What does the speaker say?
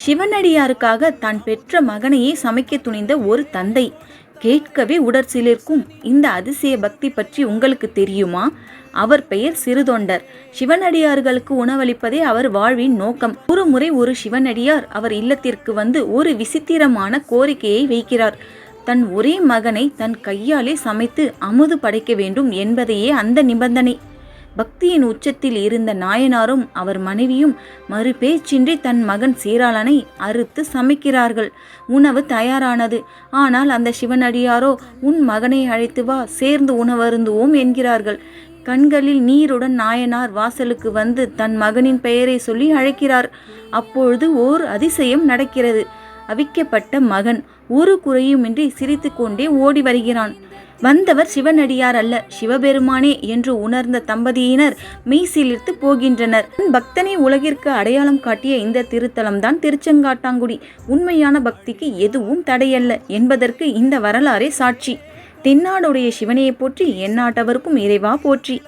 சிவனடியாருக்காக தான் பெற்ற மகனையே சமைக்க துணிந்த ஒரு தந்தை. கேட்கவே உடற்சிலிர்க்கும் இந்த அதிசய பக்தி பற்றி உங்களுக்கு தெரியுமா? அவர் பெயர் சிறுதொண்டர். சிவனடியார்களுக்கு உணவளிப்பதே அவர் வாழ்வின் நோக்கம். ஒரு முறை ஒரு சிவனடியார் அவர் இல்லத்திற்கு வந்து ஒரு விசித்திரமான கோரிக்கையை வைக்கிறார். தன் ஒரே மகனை தன் கையாலே சமைத்து அமுது படைக்க வேண்டும் என்பதையே அந்த நிபந்தனை. பக்தியின் உச்சத்தில் இருந்த நாயனாரும் அவர் மனைவியும் மறு பேச்சின்றி தன் மகன் சீராளனை அறுத்து சமைக்கிறார்கள். உணவு தயாரானது. ஆனால் அந்த சிவனடியாரோ, உன் மகனை அழைத்து வா, சேர்ந்து உணவருந்துவோம் என்கிறார்கள். கண்களில் நீருடன் நாயனார் வாசலுக்கு வந்து தன் மகனின் பெயரை சொல்லி அழைக்கிறார். அப்பொழுது ஓர் அதிசயம் நடக்கிறது. அவிக்கப்பட்ட மகன் ஒரு குறையுமின்றி சிரித்து கொண்டே ஓடி வருகிறான். வந்தவர் சிவனடியார் அல்ல, சிவபெருமானே என்று உணர்ந்த தம்பதியினர் மெய்சிலிர்த்து போகின்றனர். பக்தனை உலகிற்கு அடையாளம் காட்டிய இந்த திருத்தலம்தான் திருச்செங்காட்டாங்குடி. உண்மையான பக்திக்கு எதுவும் தடையல்ல என்பதற்கு இந்த வரலாறே சாட்சி. தென்னாடுடைய சிவனையை போற்றி, எந்நாட்டவருக்கும் இறைவா போற்றி.